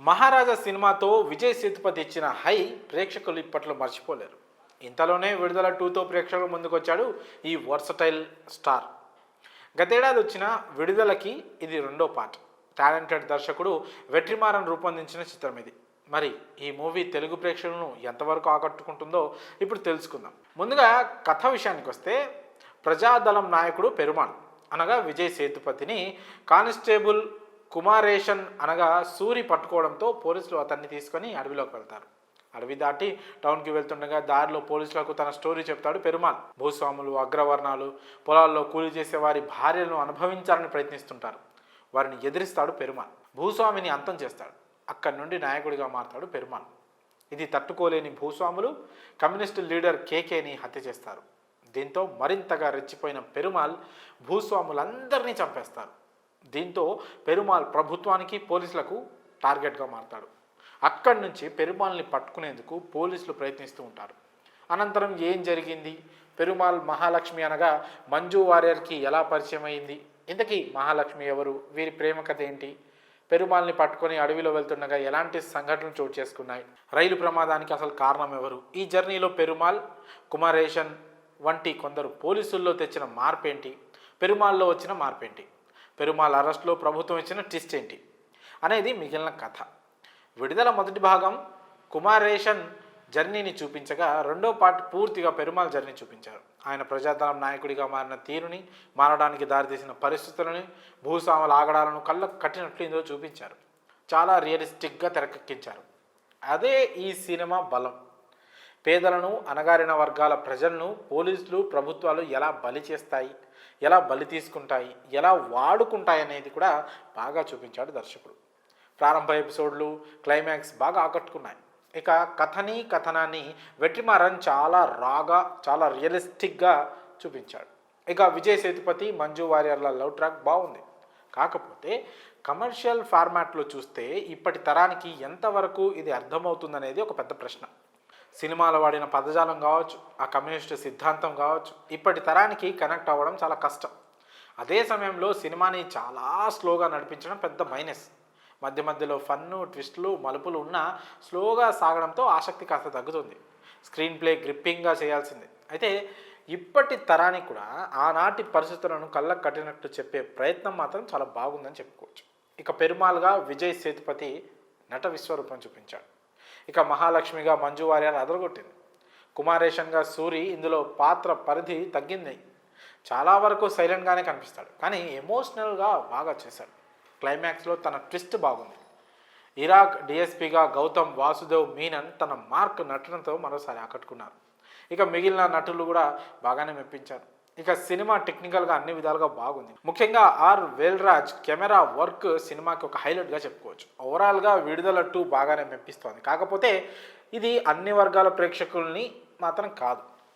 మహారాజా సినిమాతో విజయ్ సేతుపతి ఇచ్చిన హై ప్రేక్షకులు ఇప్పట్లో మర్చిపోలేరు. ఇంతలోనే విడుదల 2తో ప్రేక్షకుల ముందుకొచ్చాడు ఈ వర్సటైల్ స్టార్. గతేడాది వచ్చిన విడుదలకి ఇది రెండో పార్ట్. టాలెంటెడ్ దర్శకుడు వెట్రిమారన్ రూపొందించిన చిత్రం ఇది. మరి ఈ మూవీ తెలుగు ప్రేక్షకులను ఎంతవరకు ఆకట్టుకుంటుందో ఇప్పుడు తెలుసుకుందాం. ముందుగా కథ విషయానికి వస్తే, ప్రజాదళం నాయకుడు పెరుమాళ్ అనగా విజయ్ సేతుపతిని కానిస్టేబుల్ కుమారేషన్ అనగా సూరి పట్టుకోవడంతో పోలీసులు అతన్ని తీసుకొని అడవిలోకి వెళ్తారు. అడవి దాటి టౌన్కి వెళ్తుండగా దారిలో పోలీసులకు తన స్టోరీ చెప్తాడు పెరుమాళ్. భూస్వాములు, అగ్రవర్ణాలు పొలాల్లో కూలి చేసే వారి భార్యలను అనుభవించాలని ప్రయత్నిస్తుంటారు. వారిని ఎదిరిస్తాడు పెరుమాళ్. భూస్వామిని అంతం చేస్తాడు. అక్కడి నుండి నాయకుడిగా మారతాడు పెరుమాళ్. ఇది తట్టుకోలేని భూస్వాములు కమ్యూనిస్టు లీడర్ కేకేని హత్య చేస్తారు. దీంతో మరింతగా రెచ్చిపోయిన పెరుమాళ్ భూస్వాములందరినీ చంపేస్తారు. దీంతో పెరుమాళ్ ప్రభుత్వానికి, పోలీసులకు టార్గెట్గా మారతాడు. అక్కడి నుంచి పెరుమాళ్ని పట్టుకునేందుకు పోలీసులు ప్రయత్నిస్తూ ఉంటారు. అనంతరం ఏం జరిగింది, పెరుమాళ్ మహాలక్ష్మి అనగా మంజు వారియర్కి ఎలా పరిచయం అయింది, ఇంతకీ మహాలక్ష్మి ఎవరు, వీరి ప్రేమ కథ ఏంటి, పెరుమాళ్ని పట్టుకొని అడవిలో వెళ్తుండగా ఎలాంటి సంఘటనలు చోటు చేసుకున్నాయి, రైలు ప్రమాదానికి అసలు కారణం ఎవరు, ఈ జర్నీలో పెరుమాళ్, కుమారేషన్ వంటి కొందరు పోలీసుల్లో తెచ్చిన మార్పేంటి, పెరుమాళ్లో వచ్చిన మార్పేంటి, పెరుమాళ్ అరెస్ట్లో ప్రభుత్వం ఇచ్చిన ట్విస్ట్ ఏంటి అనేది మిగిలిన కథ. విడుదల మొదటి భాగం కుమారేషన్ జర్నీని చూపించగా, రెండో పార్ట్ పూర్తిగా పెరుమాళ్ జర్నీ చూపించారు. ఆయన ప్రజాదళం నాయకుడిగా మారిన తీరుని, మారడానికి దారితీసిన పరిస్థితులని, భూస్వాముల ఆగడాలను కళ్ళకు కట్టినట్లు ఇందులో చూపించారు. చాలా రియలిస్టిక్గా తెరకెక్కించారు. అదే ఈ సినిమా బలం. పేదలను, అణగారిన వర్గాల ప్రజలను పోలీసులు, ప్రభుత్వాలు ఎలా బలి చేస్తాయి, ఎలా బలి తీసుకుంటాయి, ఎలా వాడుకుంటాయి అనేది కూడా బాగా చూపించాడు దర్శకుడు. ప్రారంభ ఎపిసోడ్లు, క్లైమాక్స్ బాగా ఆకట్టుకున్నాయి. ఇక కథని, కథనాన్ని వెట్రిమారన్ చాలా రాగా, చాలా రియలిస్టిక్గా చూపించాడు. ఇక విజయ్ సేతుపతి, మంజు వారియర్ల లవ్ ట్రాక్ బాగుంది. కాకపోతే కమర్షియల్ ఫార్మాట్లో చూస్తే ఇప్పటి తరానికి ఎంతవరకు ఇది అర్థమవుతుందనేది ఒక పెద్ద ప్రశ్న. సినిమాలో వాడిన పదజాలం కావచ్చు, ఆ కమ్యూనిస్టు సిద్ధాంతం కావచ్చు, ఇప్పటి తరానికి కనెక్ట్ అవ్వడం చాలా కష్టం. అదే సమయంలో సినిమాని చాలా స్లోగా నడిపించడం పెద్ద మైనస్. మధ్య మధ్యలో ఫన్ను, ట్విస్టులు, మలుపులు ఉన్న స్లోగా సాగడంతో ఆసక్తి కాస్త తగ్గుతుంది. స్క్రీన్ ప్లే గ్రిప్పింగ్గా చేయాల్సిందే. అయితే ఇప్పటి తరానికి కూడా ఆనాటి పరిస్థితులను కళ్ళకు కట్టినట్టు చెప్పే ప్రయత్నం మాత్రం చాలా బాగుందని చెప్పుకోవచ్చు. ఇక పెరుమాళ్గా విజయ్ సేతుపతి నట విశ్వరూపం చూపించాడు. ఇక మహాలక్ష్మిగా మంజు వారియర్ అదరగొట్టింది. కుమారేషన్గా సూరి ఇందులో పాత్ర పరిధి తగ్గింది. చాలా వరకు సైలెంట్గానే కనిపిస్తాడు, కానీ ఎమోషనల్గా బాగా చేశాడు. క్లైమాక్స్లో తన ట్విస్ట్ బాగుంది. ఇరాక్ డిఎస్పీగా గౌతమ్ వాసుదేవ్ మీనన్ తన మార్క్ నటనతో మరోసారి ఆకట్టుకున్నారు. ఇక మిగిలిన నటులు కూడా బాగానే మెప్పించారు. ఇక సినిమా టెక్నికల్గా అన్ని విధాలుగా బాగుంది. ముఖ్యంగా ఆర్ వేల్రాజ్ కెమెరా వర్క్ సినిమాకి ఒక హైలైట్గా చెప్పుకోవచ్చు. ఓవరాల్గా విడుదల 2 బాగానే మెప్పిస్తోంది. కాకపోతే ఇది అన్ని వర్గాల ప్రేక్షకుల్ని మాత్రం కాదు.